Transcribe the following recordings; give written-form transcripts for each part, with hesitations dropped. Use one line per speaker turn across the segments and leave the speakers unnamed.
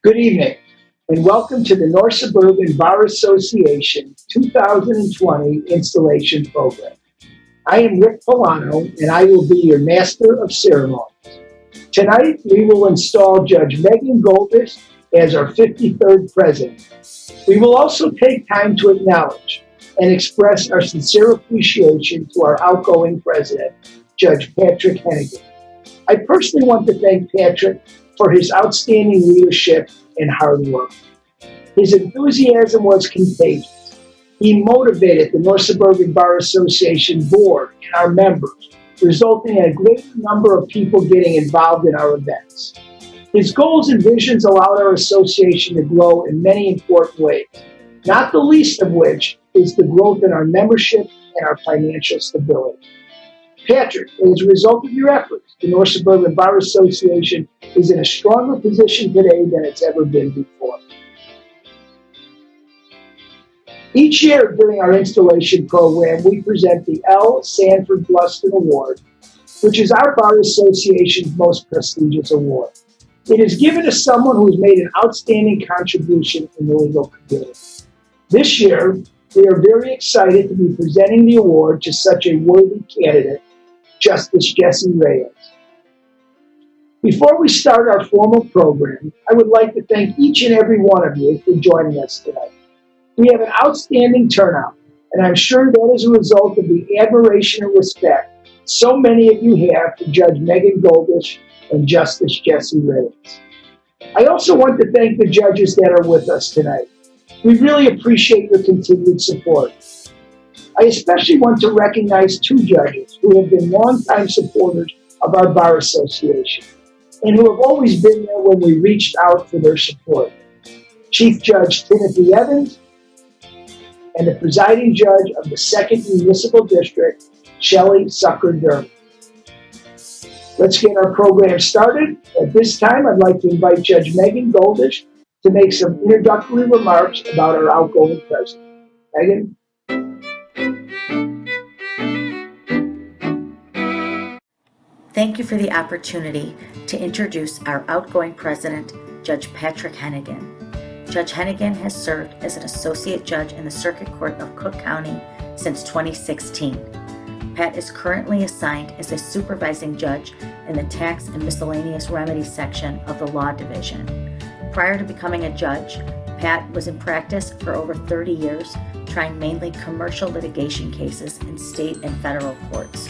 Good evening, and welcome to the North Suburban Bar Association 2020 Installation Program. I am Rick Polano, and I will be your Master of Ceremonies. Tonight, we will install Judge Megan Goldish as our 53rd President. We will also take time to acknowledge and express our sincere appreciation to our outgoing President, Judge Patrick Hennigan. I personally want to thank Patrick for his outstanding leadership and hard work. His enthusiasm was contagious. He motivated the North Suburban Bar Association board and our members, resulting in a greater number of people getting involved in our events. His goals and visions allowed our association to grow in many important ways, not the least of which is the growth in our membership and our financial stability. Patrick, as a result of your efforts, the North Suburban Bar Association is in a stronger position today than it's ever been before. Each year during our installation program, we present the L. Sanford Bluston Award, which is our Bar Association's most prestigious award. It is given to someone who has made an outstanding contribution in the legal community. This year, we are very excited to be presenting the award to such a worthy candidate, Justice Jesse Reyes. Before we start our formal program, I would like to thank each and every one of you for joining us tonight. We have an outstanding turnout, and I'm sure that is a result of the admiration and respect so many of you have for Judge Megan Goldish and Justice Jesse Reyes. I also want to thank the judges that are with us tonight. We really appreciate your continued support. I especially want to recognize two judges who have been longtime supporters of our Bar Association and who have always been there when we reached out for their support. Chief Judge Timothy Evans and the presiding judge of the 2nd Municipal District, Shelley Sucker-Dermott. Let's get our program started. At this time, I'd like to invite Judge Megan Goldish to make some introductory remarks about our outgoing president. Megan?
Thank you for the opportunity to introduce our outgoing president, Judge Patrick Hennigan. Judge Hennigan has served as an associate judge in the Circuit Court of Cook County since 2016. Pat is currently assigned as a supervising judge in the Tax and Miscellaneous Remedies section of the Law Division. Prior to becoming a judge, Pat was in practice for over 30 years, trying mainly commercial litigation cases in state and federal courts.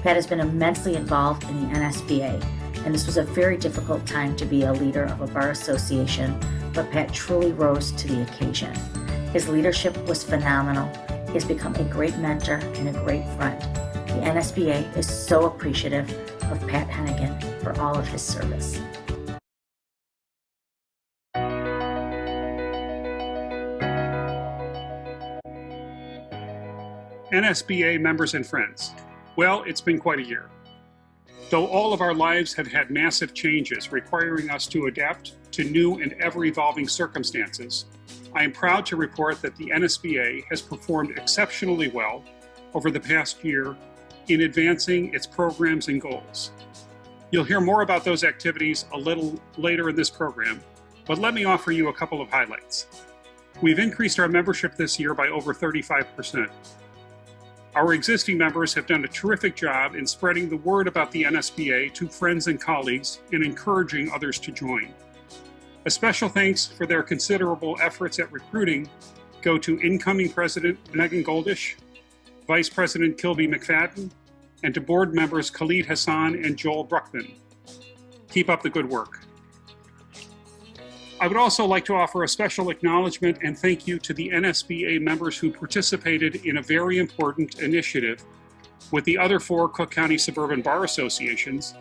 Pat has been immensely involved in the NSBA, and this was a very difficult time to be a leader of a bar association, but Pat truly rose to the occasion. His leadership was phenomenal. He has become a great mentor and a great friend. The NSBA is so appreciative of Pat Hennigan for all of his service.
NSBA members and friends, well, it's been quite a year. Though all of our lives have had massive changes requiring us to adapt to new and ever-evolving circumstances, I am proud to report that the NSBA has performed exceptionally well over the past year in advancing its programs and goals. You'll hear more about those activities a little later in this program, but let me offer you a couple of highlights. We've increased our membership this year by over 35%. Our existing members have done a terrific job in spreading the word about the NSBA to friends and colleagues and encouraging others to join. A special thanks for their considerable efforts at recruiting go to incoming President Megan Goldish, Vice President Kilby McFadden, and to board members Khalid Hassan and Joel Bruckman. Keep up the good work. I would also like to offer a special acknowledgement and thank you to the NSBA members who participated in a very important initiative with the other 4 Cook County Suburban Bar Associations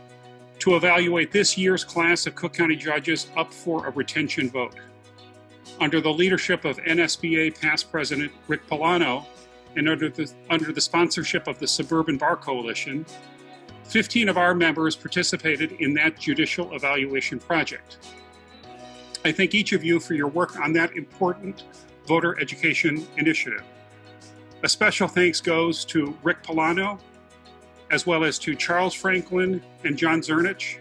to evaluate this year's class of Cook County judges up for a retention vote. Under the leadership of NSBA past President Rick Polano and under the sponsorship of the Suburban Bar Coalition, 15 of our members participated in that judicial evaluation project. I thank each of you for your work on that important voter education initiative. A special thanks goes to Rick Polano, as well as to Charles Franklin and John Zernich,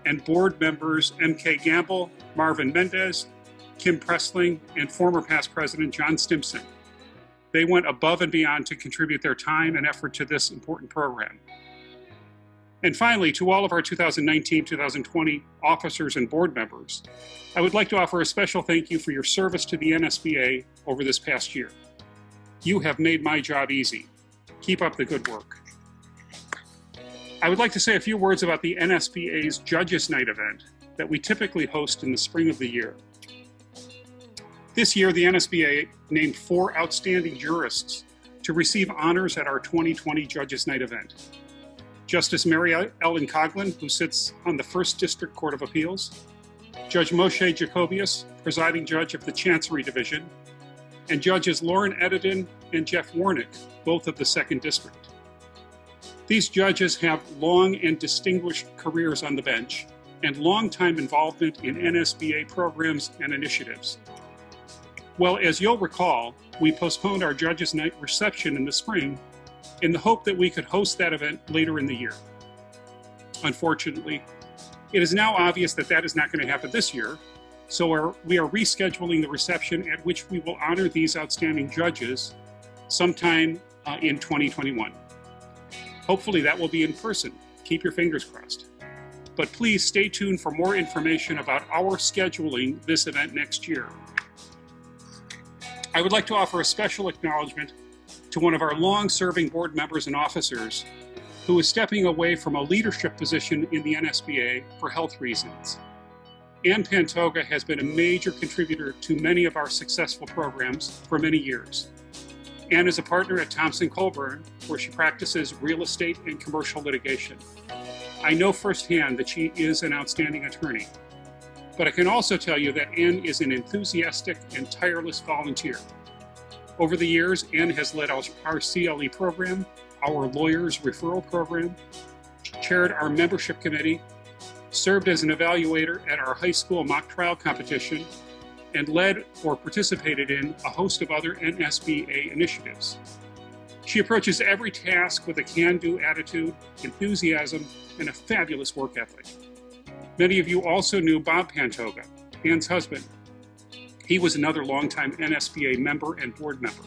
and board members M.K. Gamble, Marvin Mendez, Kim Pressling, and former past president John Stimson. They went above and beyond to contribute their time and effort to this important program. And finally, to all of our 2019-2020 officers and board members, I would like to offer a special thank you for your service to the NSBA over this past year. You have made my job easy. Keep up the good work. I would like to say a few words about the NSBA's Judges Night event that we typically host in the spring of the year. This year, the NSBA named 4 outstanding jurists to receive honors at our 2020 Judges Night event. Justice Mary Ellen Coughlin, who sits on the First District Court of Appeals, Judge Moshe Jacobius, presiding judge of the Chancery Division, and Judges Lauren Edidin and Jeff Warnick, both of the Second District. These judges have long and distinguished careers on the bench and long-time involvement in NSBA programs and initiatives. Well, as you'll recall, we postponed our Judges Night reception in the spring in the hope that we could host that event later in the year. Unfortunately, it is now obvious that that is not going to happen this year, so we are rescheduling the reception at which we will honor these outstanding judges sometime in 2021. Hopefully that will be in person. Keep your fingers crossed. But please stay tuned for more information about our scheduling this event next year. I would like to offer a special acknowledgement to one of our long-serving board members and officers who is stepping away from a leadership position in the NSBA for health reasons. Ann Pantoga has been a major contributor to many of our successful programs for many years. Ann is a partner at Thompson Colburn, where she practices real estate and commercial litigation. I know firsthand that she is an outstanding attorney, but I can also tell you that Ann is an enthusiastic and tireless volunteer. Over the years, Ann has led our CLE program, our lawyers referral program, chaired our membership committee, served as an evaluator at our high school mock trial competition, and led or participated in a host of other NSBA initiatives. She approaches every task with a can-do attitude, enthusiasm, and a fabulous work ethic. Many of you also knew Bob Pantoga, Ann's husband. He was another longtime NSBA member and board member.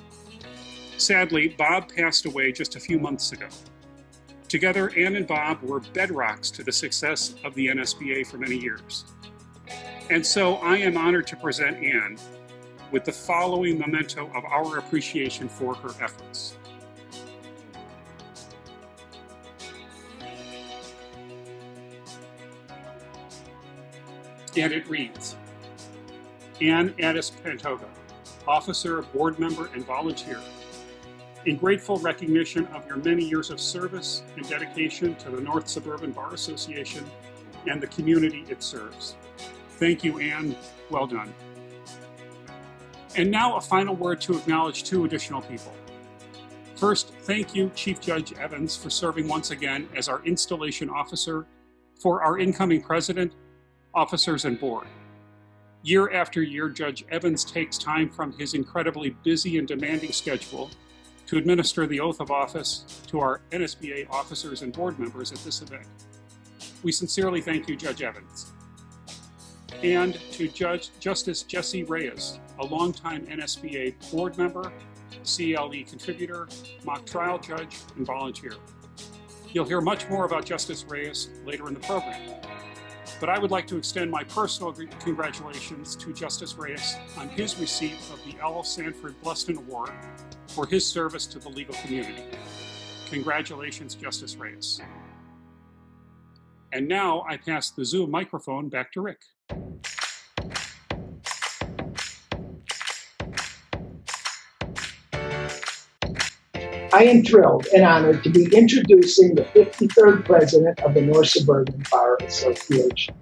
Sadly, Bob passed away just a few months ago. Together, Ann and Bob were bedrocks to the success of the NSBA for many years. And so I am honored to present Ann with the following memento of our appreciation for her efforts. And it reads, Ann Addis Pantoga, officer, board member, and volunteer, in grateful recognition of your many years of service and dedication to the North Suburban Bar Association and the community it serves. Thank you, Ann. Well done. And now a final word to acknowledge 2 additional people. First, thank you, Chief Judge Evans, for serving once again as our installation officer for our incoming president, officers, and board. Year after year, Judge Evans takes time from his incredibly busy and demanding schedule to administer the oath of office to our NSBA officers and board members at this event. We sincerely thank you, Judge Evans. And to Justice Jesse Reyes, a longtime NSBA board member, CLE contributor, mock trial judge, and volunteer. You'll hear much more about Justice Reyes later in the program. But I would like to extend my personal congratulations to Justice Reyes on his receipt of the L. Sanford Bluston Award for his service to the legal community. Congratulations, Justice Reyes. And now I pass the Zoom microphone back to Rick.
I am thrilled and honored to be introducing the 53rd president of the North Suburban Bar Association.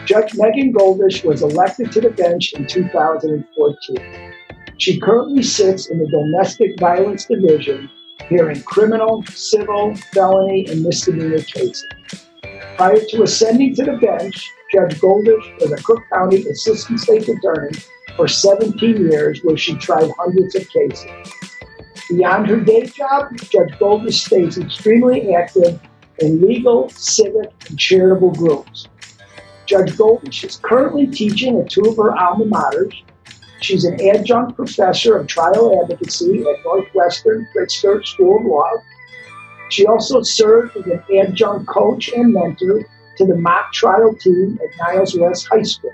Judge Megan Goldish was elected to the bench in 2014. She currently sits in the Domestic Violence Division, hearing criminal, civil, felony, and misdemeanor cases. Prior to ascending to the bench, Judge Goldish was a Cook County Assistant State Attorney for 17 years, where she tried hundreds of cases. Beyond her day job, Judge Goldish stays extremely active in legal, civic, and charitable groups. Judge Goldish is currently teaching at two of her alma maters. She's an adjunct professor of trial advocacy at Northwestern Pritzker School of Law. She also served as an adjunct coach and mentor to the mock trial team at Niles West High School.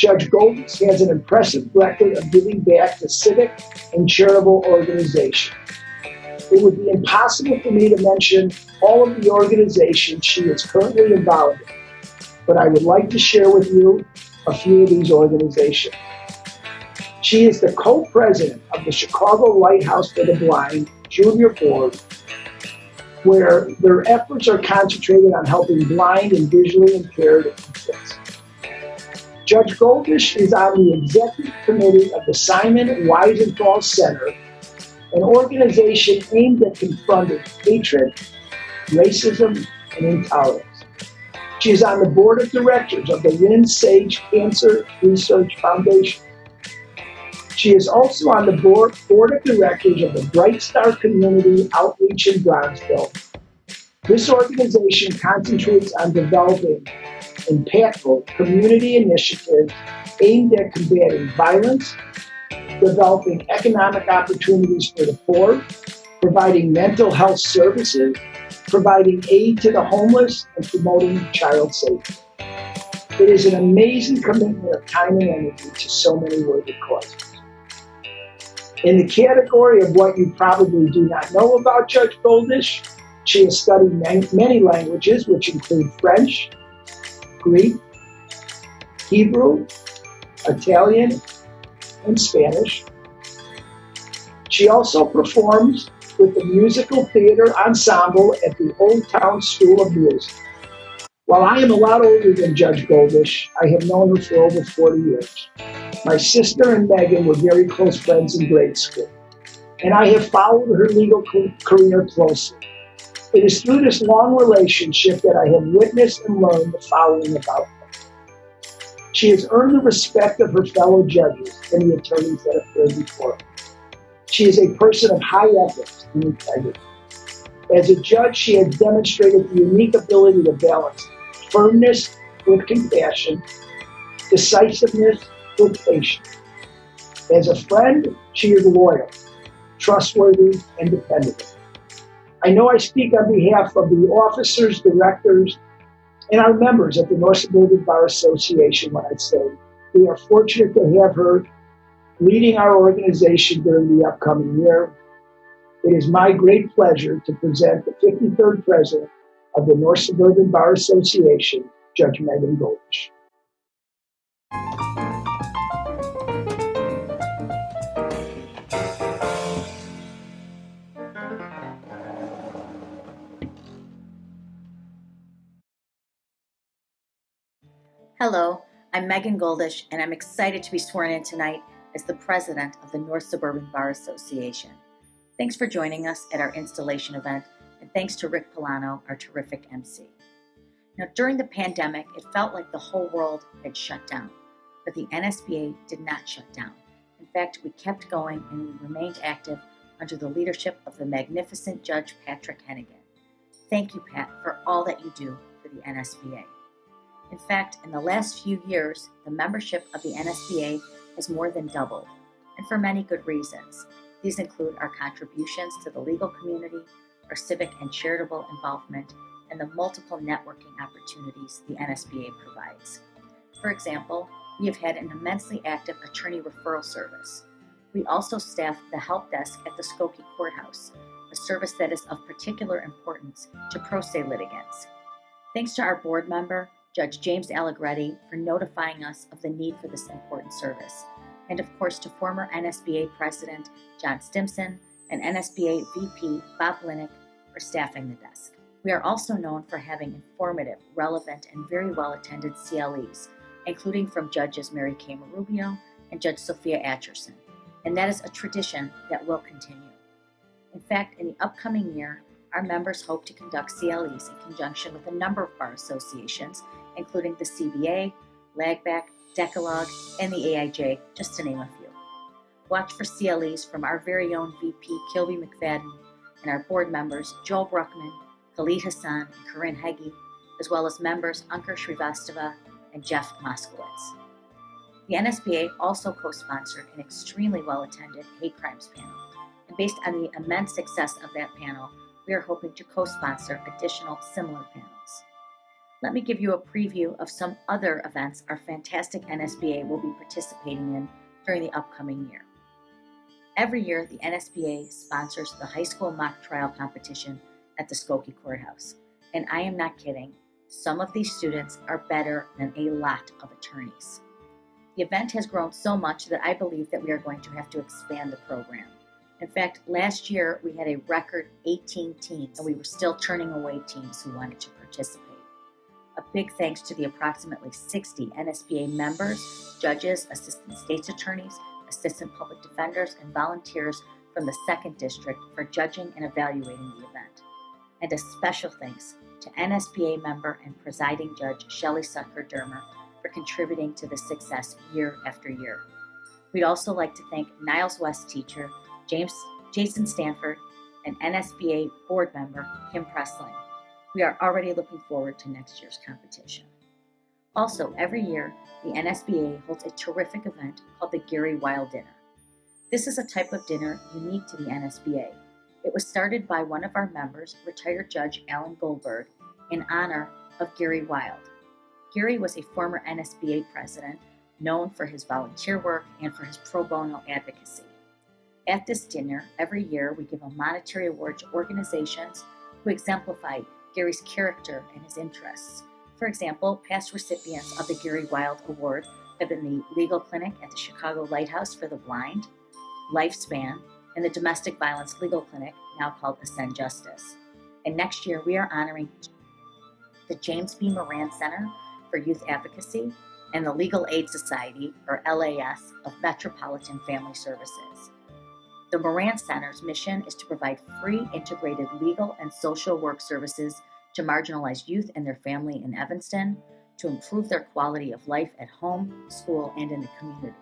Judge Goldish has an impressive record of giving back to civic and charitable organizations. It would be impossible for me to mention all of the organizations she is currently involved in, but I would like to share with you a few of these organizations. She is the co-president of the Chicago Lighthouse for the Blind Junior Board, where their efforts are concentrated on helping blind and visually impaired infants. Judge Goldish is on the executive committee of the Simon Wiesenthal Center, an organization aimed at confronting hatred, racism, and intolerance. She is on the board of directors of the LYNN Sage Cancer Research Foundation. She is also on the board of directors of the Bright Star Community Outreach in Bronzeville. This organization concentrates on developing impactful community initiatives aimed at combating violence, developing economic opportunities for the poor, providing mental health services, providing aid to the homeless, and promoting child safety. It is an amazing commitment of time and energy to so many worthy causes. In the category of what you probably do not know about Judge Goldish, she has studied many languages, which include French, Greek, Hebrew, Italian, and Spanish. She also performs with the musical theater ensemble at the Old Town School of Music. While I am a lot older than Judge Goldish, I have known her for over 40 years. My sister and Megan were very close friends in grade school, and I have followed her legal career closely. It is through this long relationship that I have witnessed and learned the following about her. She has earned the respect of her fellow judges and the attorneys that appear before her. She is a person of high ethics and integrity. As a judge, she has demonstrated the unique ability to balance firmness with compassion, decisiveness with patience. As a friend, she is loyal, trustworthy, and dependable. I know I speak on behalf of the officers, directors, and our members at the North Suburban Bar Association when I say we are fortunate to have her leading our organization during the upcoming year. It is my great pleasure to present the 53rd President of the North Suburban Bar Association, Judge Megan Goldish.
Hello, I'm Megan Goldish, and I'm excited to be sworn in tonight as the president of the North Suburban Bar Association. Thanks for joining us at our installation event, and thanks to Rick Polano, our terrific MC. Now, during the pandemic, it felt like the whole world had shut down, but the NSBA did not shut down. In fact, we kept going and we remained active under the leadership of the magnificent Judge Patrick Hennigan. Thank you, Pat, for all that you do for the NSBA. In fact, in the last few years, the membership of the NSBA has more than doubled, and for many good reasons. These include our contributions to the legal community, our civic and charitable involvement, and the multiple networking opportunities the NSBA provides. For example, we have had an immensely active attorney referral service. We also staff the help desk at the Skokie Courthouse, a service that is of particular importance to pro se litigants. Thanks to our board member, Judge James Allegretti, for notifying us of the need for this important service, and of course to former NSBA President John Stimson and NSBA VP Bob Linnick for staffing the desk. We are also known for having informative, relevant, and very well-attended CLEs, including from Judges Mary Kay Marubio and Judge Sophia Atcherson, and that is a tradition that will continue. In fact, in the upcoming year, our members hope to conduct CLEs in conjunction with a number of bar associations, including the CBA, LAGBAC, Decalogue, and the AIJ, just to name a few. Watch for CLEs from our very own VP, Kilby McFadden, and our board members, Joel Bruckman, Khalid Hassan, and Corinne Heggie, as well as members Ankur Srivastava and Jeff Moskowitz. The NSBA also co-sponsored an extremely well-attended hate crimes panel, and based on the immense success of that panel, we are hoping to co-sponsor additional similar panels. Let me give you a preview of some other events our fantastic NSBA will be participating in during the upcoming year. Every year, the NSBA sponsors the high school mock trial competition at the Skokie Courthouse. And I am not kidding, some of these students are better than a lot of attorneys. The event has grown so much that I believe that we are going to have to expand the program. In fact, last year we had a record 18 teams, and we were still turning away teams who wanted to participate. A big thanks to the approximately 60 NSBA members, judges, assistant state's attorneys, assistant public defenders, and volunteers from the 2nd District for judging and evaluating the event. And a special thanks to NSBA member and presiding judge Shelley Sucker-Dermer for contributing to the success year after year. We'd also like to thank Niles West teacher Jason Stanford and NSBA board member Kim Pressling. We are already looking forward to next year's competition. Also, every year, the NSBA holds a terrific event called the Gary Wild Dinner. This is a type of dinner unique to the NSBA. It was started by one of our members, retired Judge Alan Goldberg, in honor of Gary Wild. Gary was a former NSBA president, known for his volunteer work and for his pro bono advocacy. At this dinner, every year we give a monetary award to organizations who exemplify Gary's character and his interests. For example, past recipients of the Gary Wild Award have been the Legal Clinic at the Chicago Lighthouse for the Blind, Lifespan, and the Domestic Violence Legal Clinic, now called Ascend Justice. And next year, we are honoring the James B. Moran Center for Youth Advocacy and the Legal Aid Society, or LAS, of Metropolitan Family Services. The Moran Center's mission is to provide free integrated legal and social work services to marginalized youth and their family in Evanston, to improve their quality of life at home, school, and in the community.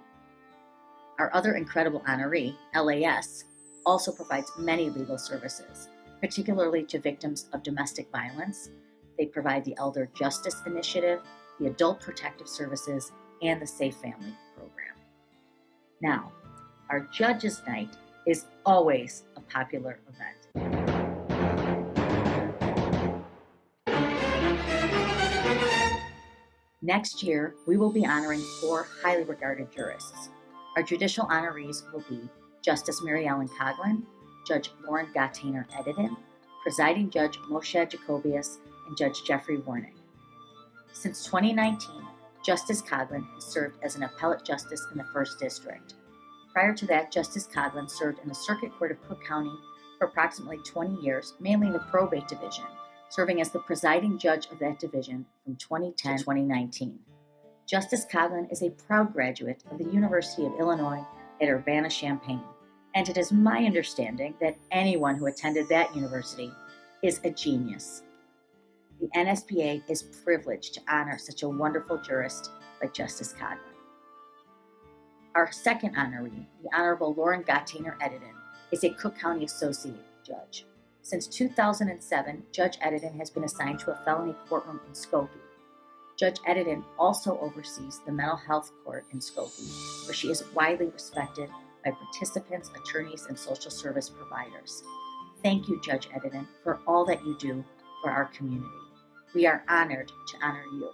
Our other incredible honoree, LAS, also provides many legal services, particularly to victims of domestic violence. They provide the Elder Justice Initiative, the Adult Protective Services, and the Safe Family Program. Now, our Judges' Night is always a popular event. Next year, we will be honoring 4 highly regarded jurists. Our judicial honorees will be Justice Mary Ellen Coughlin, Judge Lauren Gottheiner Edidin, Presiding Judge Moshe Jacobius, and Judge Jeffrey Warnick. Since 2019, Justice Coughlin has served as an appellate justice in the 1st District. Prior to that, Justice Coughlin served in the Circuit Court of Cook County for approximately 20 years, mainly in the probate division, serving as the presiding judge of that division from 2010 to 2019. Justice Coughlin is a proud graduate of the University of Illinois at Urbana-Champaign, and it is my understanding that anyone who attended that university is a genius. The NSBA is privileged to honor such a wonderful jurist like Justice Coughlin. Our second honoree, the Honorable Lauren Gottheiner Edidin, is a Cook County Associate Judge. Since 2007, Judge Edidin has been assigned to a felony courtroom in Skokie. Judge Edidin also oversees the mental health court in Skokie, where she is widely respected by participants, attorneys, and social service providers. Thank you, Judge Edidin, for all that you do for our community. We are honored to honor you.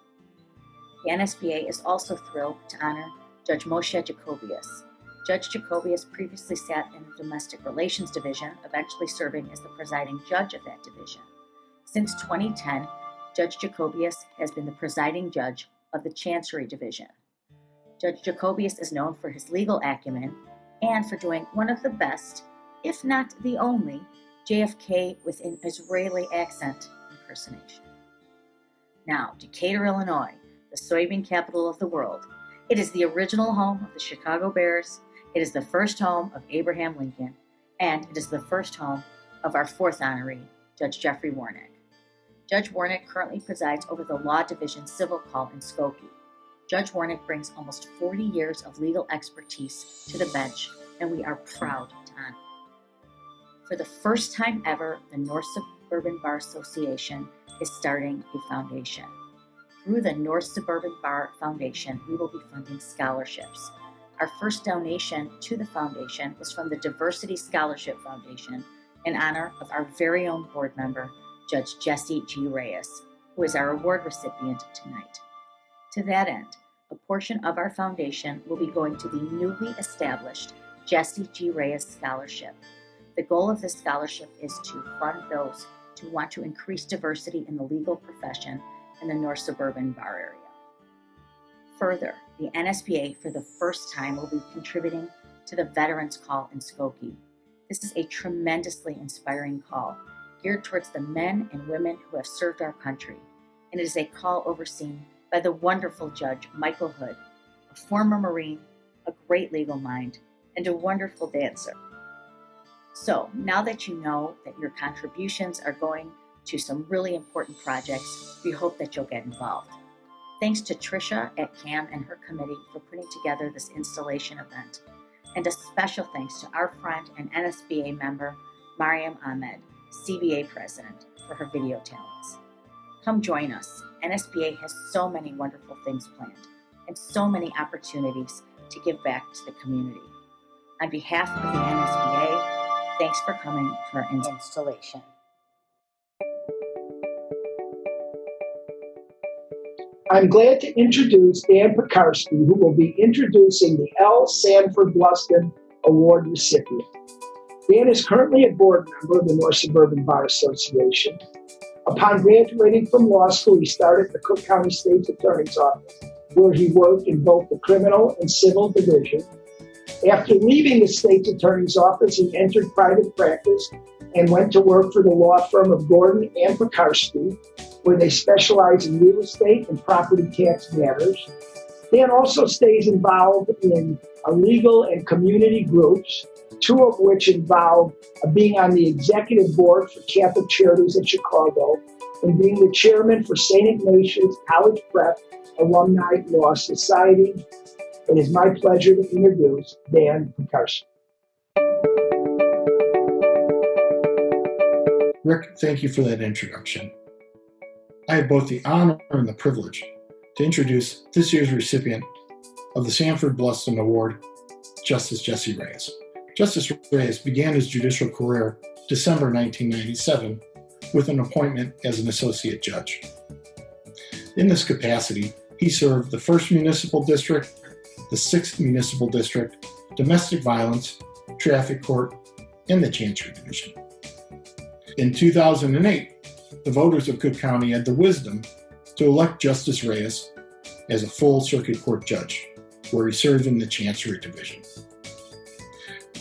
The NSBA is also thrilled to honor Judge Moshe Jacobius. Judge Jacobius previously sat in the Domestic Relations Division, eventually serving as the presiding judge of that division. Since 2010, Judge Jacobius has been the presiding judge of the Chancery Division. Judge Jacobius is known for his legal acumen and for doing one of the best, if not the only, JFK with an Israeli accent impersonation. Now, Decatur, Illinois, the soybean capital of the world. It is the original home of the Chicago Bears, it is the first home of Abraham Lincoln, and it is the first home of our 4th honoree, Judge Jeffrey Warnick. Judge Warnick currently presides over the Law Division Civil Call in Skokie. Judge Warnick brings almost 40 years of legal expertise to the bench, and we are proud to honor him. For the first time ever, the Suburban Bar Association is starting a foundation. Through the North Suburban Bar Foundation, we will be funding scholarships. Our first donation to the foundation was from the Diversity Scholarship Foundation in honor of our very own board member, Judge Jessie G. Reyes, who is our award recipient tonight. To that end, a portion of our foundation will be going to the newly established Jessie G. Reyes Scholarship. The goal of this scholarship is to fund those who want to increase diversity in the legal profession in the North Suburban Bar area. Further, the NSBA for the first time will be contributing to the Veterans Call in Skokie. This is a tremendously inspiring call geared towards the men and women who have served our country, and it is a call overseen by the wonderful Judge Michael Hood, a former Marine, a great legal mind, and a wonderful dancer. So now that you know that your contributions are going to some really important projects, we hope that you'll get involved. Thanks to Tricia at CAM and her committee for putting together this installation event. And a special thanks to our friend and NSBA member, Mariam Ahmed, CBA president, for her video talents. Come join us. NSBA has so many wonderful things planned and so many opportunities to give back to the community. On behalf of the NSBA, thanks for coming to our installation.
I'm glad to introduce Dan Pekarsky, who will be introducing the L. Sanford Bluston Award recipient. Dan is currently a board member of the North Suburban Bar Association. Upon graduating from law school, he started the Cook County State's Attorney's Office, where he worked in both the criminal and civil division. After leaving the State's Attorney's Office, he entered private practice and went to work for the law firm of Gordon and Pekarsky, where they specialize in real estate and property tax matters. Dan also stays involved in legal and community groups, two of which involve being on the executive board for Catholic Charities of Chicago and being the chairman for St. Ignatius College Prep Alumni Law Society. It is my pleasure to introduce Dan Pekarsky.
Rick, thank you for that introduction. I have both the honor and the privilege to introduce this year's recipient of the Sanford Bluston Award, Justice Jessie Reyes. Justice Reyes began his judicial career December 1997 with an appointment as an associate judge. In this capacity, he served the 1st Municipal District, the 6th Municipal District, Domestic Violence, Traffic Court, and the Chancery Division. In 2008, the voters of Cook County had the wisdom to elect Justice Reyes as a full circuit court judge, where he served in the Chancery Division.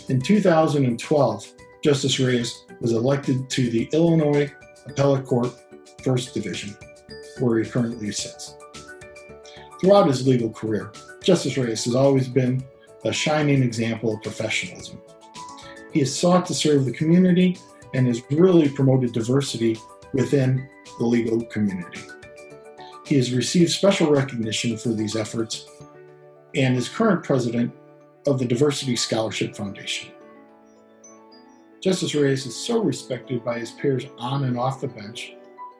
In 2012, Justice Reyes was elected to the Illinois Appellate Court 1st Division, where he currently sits. Throughout his legal career, Justice Reyes has always been a shining example of professionalism. He has sought to serve the community and has really promoted diversity within the legal community. He has received special recognition for these efforts and is current president of the Diversity Scholarship Foundation. Justice Reyes is so respected by his peers on and off the bench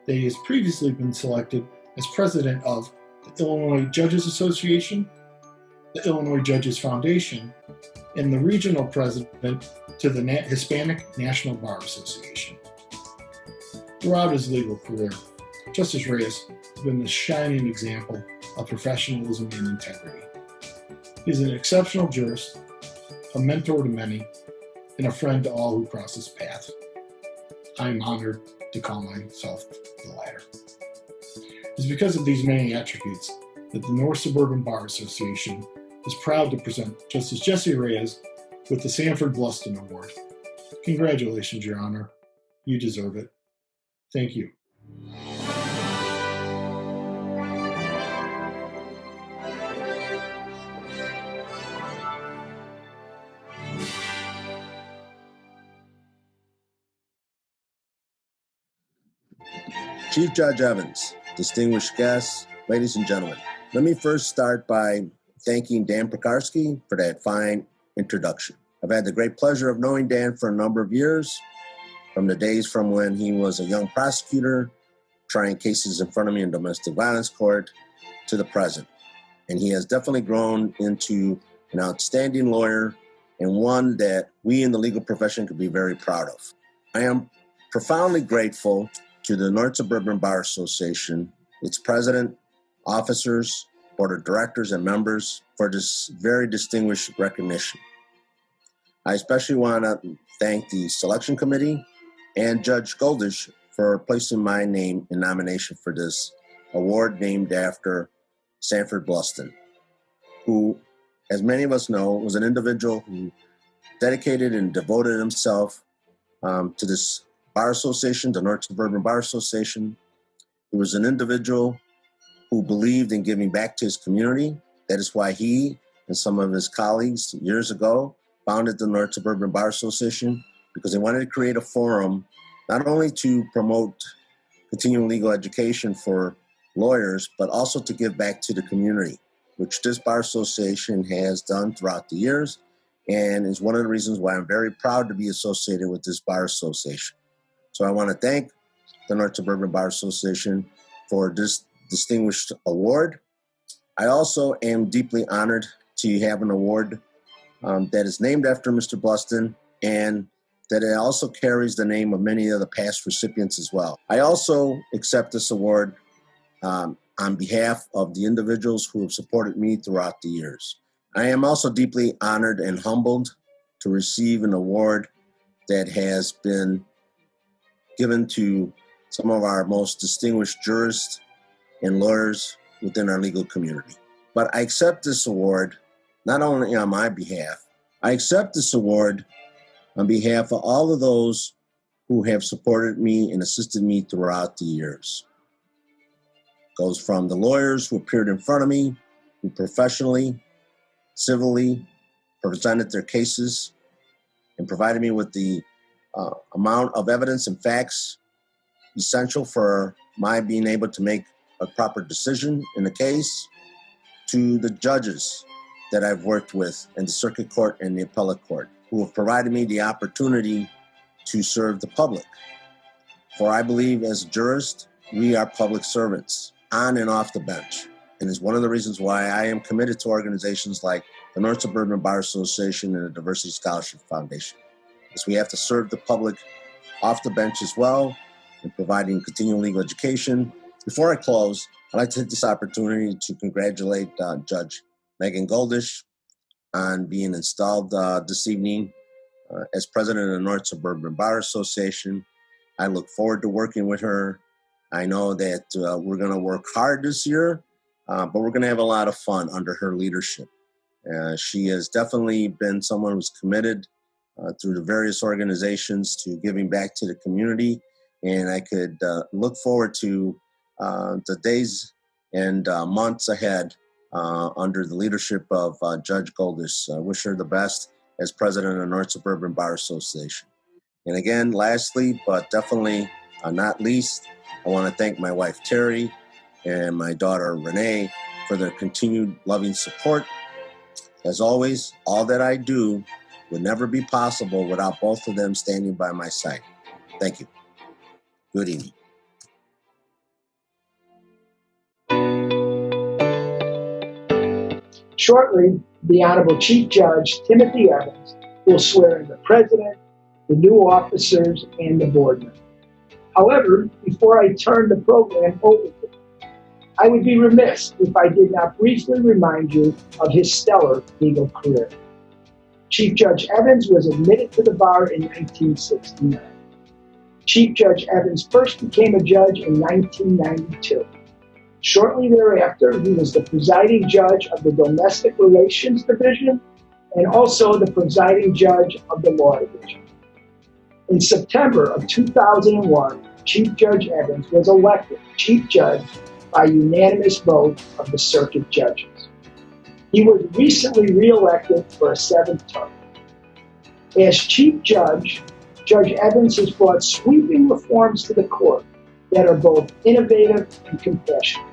that he has previously been selected as president of the Illinois Judges Association, the Illinois Judges Foundation, and the regional president to the Hispanic National Bar Association. Throughout his legal career, Justice Reyes has been a shining example of professionalism and integrity. He is an exceptional jurist, a mentor to many, and a friend to all who cross his path. I am honored to call myself the latter. It's because of these many attributes that the North Suburban Bar Association is proud to present Justice Jessie Reyes with the Sanford Bluston Award. Congratulations, Your Honor. You deserve it. Thank you.
Chief Judge Evans, distinguished guests, ladies and gentlemen, let me first start by thanking Dan Pekarsky for that fine introduction. I've had the great pleasure of knowing Dan for a number of years, from the days from when he was a young prosecutor trying cases in front of me in domestic violence court to the present. And he has definitely grown into an outstanding lawyer and one that we in the legal profession could be very proud of. I am profoundly grateful to the North Suburban Bar Association, its president, officers, board of directors, and members for this very distinguished recognition. I especially want to thank the selection committee and Judge Goldish for placing my name in nomination for this award named after Sanford Bluston, who, as many of us know, was an individual who dedicated and devoted himself to this bar association, the North Suburban Bar Association. He was an individual who believed in giving back to his community. That is why he and some of his colleagues years ago founded the North Suburban Bar Association, because they wanted to create a forum not only to promote continuing legal education for lawyers, but also to give back to the community, which this bar association has done throughout the years, and is one of the reasons why I'm very proud to be associated with this bar association. So I want to thank the North Suburban Bar Association for this distinguished award. I also am deeply honored to have an award that is named after Mr. Bluston, and that it also carries the name of many of the past recipients as well. I also accept this award on behalf of the individuals who have supported me throughout the years. I am also deeply honored and humbled to receive an award that has been given to some of our most distinguished jurists and lawyers within our legal community. But I accept this award not only on my behalf, I accept this award on behalf of all of those who have supported me and assisted me throughout the years. It goes from the lawyers who appeared in front of me, who professionally, civilly presented their cases and provided me with the amount of evidence and facts essential for my being able to make a proper decision in the case, to the judges that I've worked with in the circuit court and the appellate court, who have provided me the opportunity to serve the public. For I believe as a jurist, we are public servants on and off the bench. And it's one of the reasons why I am committed to organizations like the North Suburban Bar Association and the Diversity Scholarship Foundation. Because we have to serve the public off the bench as well in providing continuing legal education. Before I close, I'd like to take this opportunity to congratulate Judge Megan Goldish on being installed this evening as president of the North Suburban Bar Association. I look forward to working with her. I know that we're going to work hard this year, but we're going to have a lot of fun under her leadership. She has definitely been someone who's committed through the various organizations to giving back to the community, and I could look forward to the days and months ahead under the leadership of Judge Goldish. I wish her the best as president of the North Suburban Bar Association. And again, lastly, but definitely not least, I want to thank my wife, Terry, and my daughter, Renee, for their continued loving support. As always, all that I do would never be possible without both of them standing by my side. Thank you. Good evening.
Shortly, the Honorable Chief Judge Timothy Evans will swear in the President, the new officers, and the board members. However, before I turn the program over to him, I would be remiss if I did not briefly remind you of his stellar legal career. Chief Judge Evans was admitted to the bar in 1969. Chief Judge Evans first became a judge in 1992. Shortly thereafter, he was the presiding judge of the Domestic Relations Division and also the presiding judge of the Law Division. In September of 2001, Chief Judge Evans was elected Chief Judge by unanimous vote of the circuit judges. He was recently re-elected for a 7th term. As Chief Judge, Judge Evans has brought sweeping reforms to the court that are both innovative and compassionate.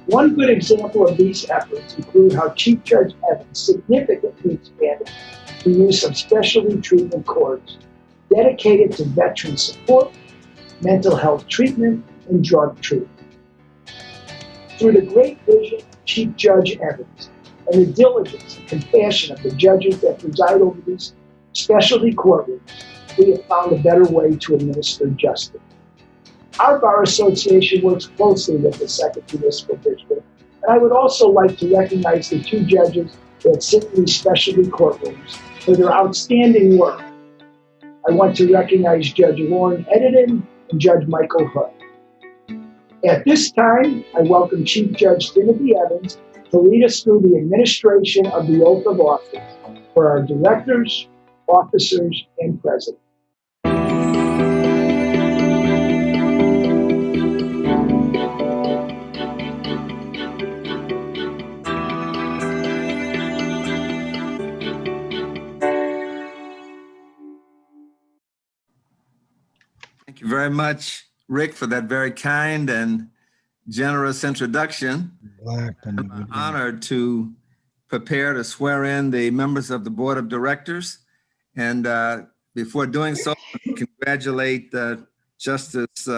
One good example of these efforts include how Chief Judge Evans significantly expanded the use of specialty treatment courts dedicated to veteran support, mental health treatment, and drug treatment. Through the great vision of Chief Judge Evans and the diligence and compassion of the judges that preside over these specialty courtrooms, we have found a better way to administer justice. Our Bar Association works closely with the Second Municipal District, and I would also like to recognize the two judges that sit in these specialty courtrooms for their outstanding work. I want to recognize Judge Lauren Edidin and Judge Michael Hood. At this time, I welcome Chief Judge Timothy Evans to lead us through the administration of the oath of office for our directors, officers, and president.
Thank you very much, Rick, for that very kind and generous introduction. I'm honored to prepare to swear in the members of the Board of Directors. And before doing so, congratulate Justice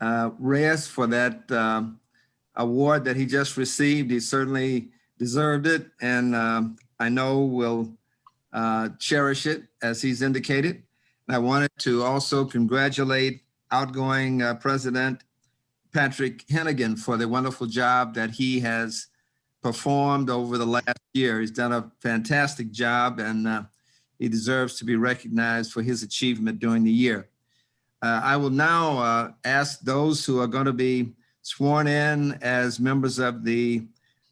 Reyes for that award that he just received. He certainly deserved it, and I know will cherish it as he's indicated. I wanted to also congratulate outgoing President Patrick Hennigan for the wonderful job that he has performed over the last year. He's done a fantastic job, and he deserves to be recognized for his achievement during the year. I will now ask those who are going to be sworn in as members of the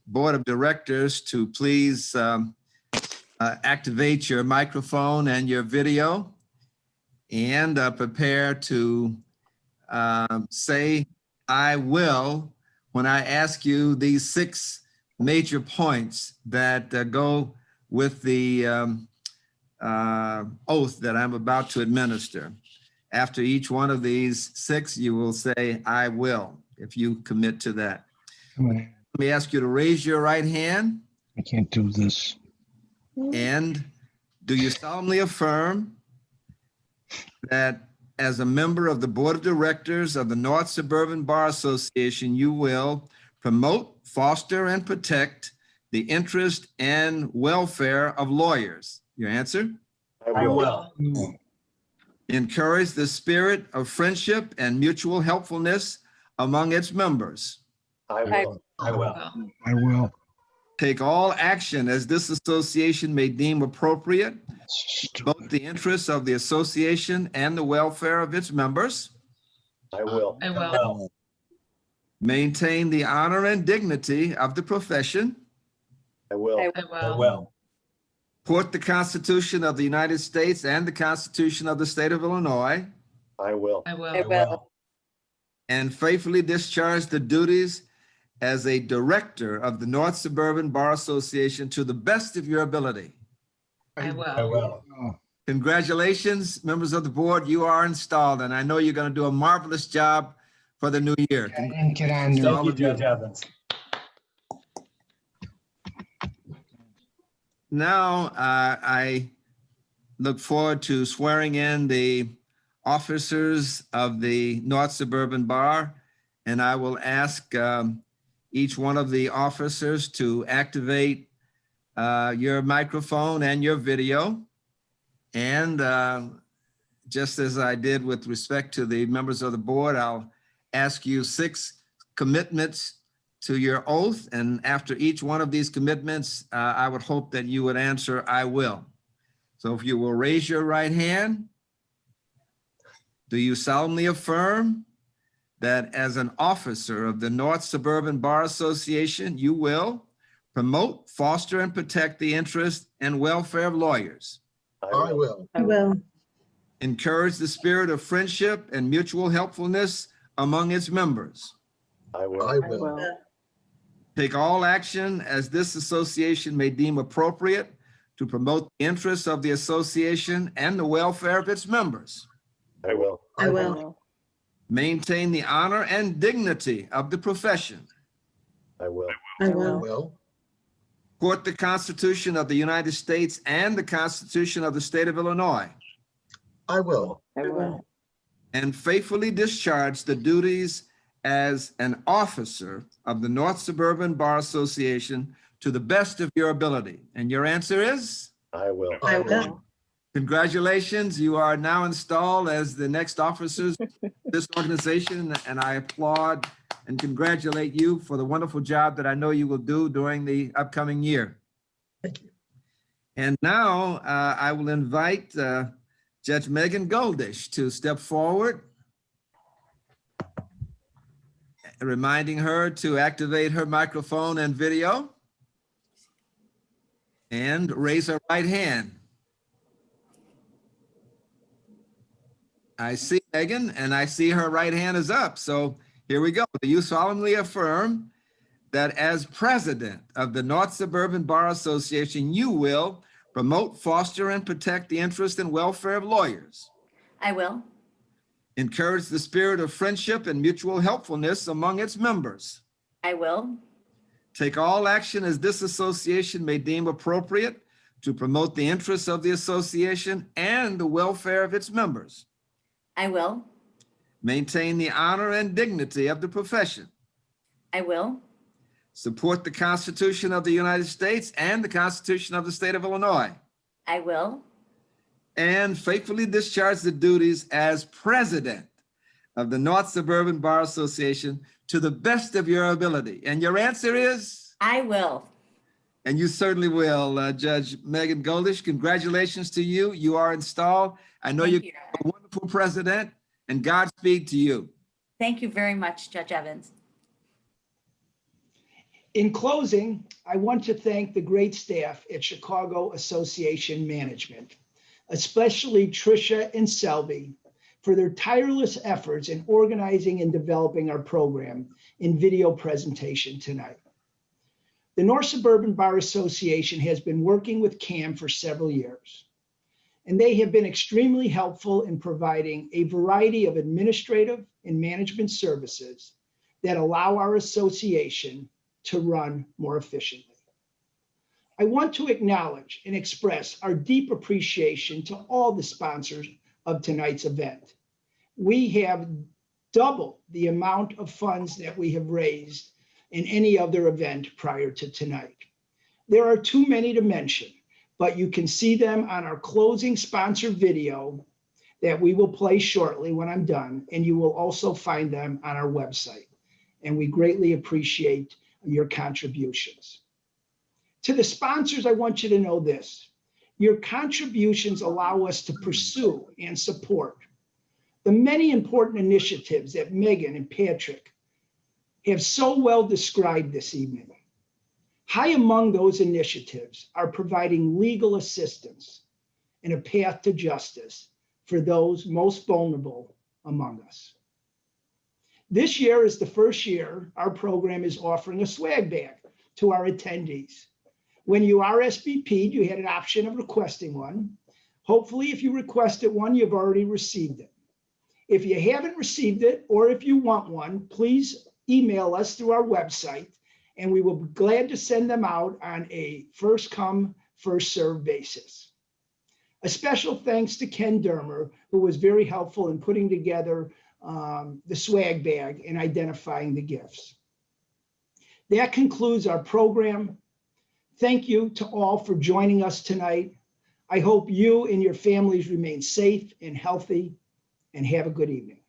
Board of Directors to please activate your microphone and your video, and prepare to say, "I will," when I ask you these 6 major points that go with the oath that I'm about to administer. After each one of these 6, you will say, "I will," if you commit to that. Let me ask you to raise your right hand.
I can't do this.
And do you solemnly affirm that as a member of the Board of Directors of the North Suburban Bar Association, you will promote, foster, and protect the interest and welfare of lawyers? Your answer?
I will.
Encourage the spirit of friendship and mutual helpfulness among its members.
I will.
I will.
Take all action as this association may deem appropriate, both the interests of the association and the welfare of its members.
I will.
I will.
Maintain the honor and dignity of the profession.
I will.
I will.
Support the Constitution of the United States and the Constitution of the State of Illinois.
I will.
I will.
I will.
And faithfully discharge the duties as a director of the North Suburban Bar Association to the best of your ability.
I will.
I will.
Congratulations, members of the board. You are installed, and I know you're going to do a marvelous job for the new year.
And get on there.
Thank you, Judge Evans.
Now, I look forward to swearing in the officers of the North Suburban Bar, and I will ask each one of the officers to activate your microphone and your video. And just as I did with respect to the members of the board, I'll ask you 6 commitments to your oath. And after each one of these commitments, I would hope that you would answer, "I will." So if you will raise your right hand. Do you solemnly affirm that as an officer of the North Suburban Bar Association, you will promote, foster, and protect the interest and welfare of lawyers?
I will.
I will.
Encourage the spirit of friendship and mutual helpfulness among its members.
I will.
I will.
Take all action as this association may deem appropriate to promote the interests of the association and the welfare of its members.
I will.
I will.
Maintain the honor and dignity of the profession.
I will.
I will.
Support the Constitution of the United States and the Constitution of the State of Illinois.
I will.
I will.
and faithfully discharge the duties as an officer of the North Suburban Bar Association to the best of your ability? And your answer is?
I will.
I will.
Congratulations, you are now installed as the next officers of this organization, and I applaud and congratulate you for the wonderful job that I know you will do during the upcoming year.
Thank you.
And now I will invite Judge Megan Goldish to step forward, reminding her to activate her microphone and video and raise her right hand. I see Megan, and I see her right hand is up. So here we go. Do you solemnly affirm that as president of the North Suburban Bar Association, you will promote, foster, and protect the interest and welfare of lawyers,
I will.
encourage the spirit of friendship and mutual helpfulness among its members,
I will.
take all action as this association may deem appropriate to promote the interests of the association and the welfare of its members,
I will.
maintain the honor and dignity of the profession,
I will.
support the Constitution of the United States and the Constitution of the State of Illinois,
I will.
and faithfully discharge the duties as president of the North Suburban Bar Association to the best of your ability. And your answer is?
I will.
And you certainly will, Judge Megan Goldish. Congratulations to you. You are installed. I know
Thank
you're
you.
a wonderful president, and Godspeed to you.
Thank you very much, Judge Evans.
In closing, I want to thank the great staff at Chicago Association Management, especially Tricia and Selby, for their tireless efforts in organizing and developing our program in video presentation tonight. The North Suburban Bar Association has been working with CAM for several years, and they have been extremely helpful in providing a variety of administrative and management services that allow our association to run more efficiently. I want to acknowledge and express our deep appreciation to all the sponsors of tonight's event. We have double the amount of funds that we have raised in any other event prior to tonight. There are too many to mention, but you can see them on our closing sponsor video that we will play shortly when I'm done, and you will also find them on our website. And we greatly appreciate your contributions. To the sponsors, I want you to know this: your contributions allow us to pursue and support the many important initiatives that Megan and Patrick have so well described this evening. High among those initiatives are providing legal assistance and a path to justice for those most vulnerable among us. This year is the first year our program is offering a swag bag to our attendees. When you RSVP'd, you had an option of requesting one. Hopefully, if you requested one, you've already received it. If you haven't received it, or if you want one, please email us through our website, and we will be glad to send them out on a first come, first served basis. A special thanks to Ken Dermer, who was very helpful in putting together the swag bag and identifying the gifts. That concludes our program. Thank you to all for joining us tonight. I hope you and your families remain safe and healthy, and have a good evening.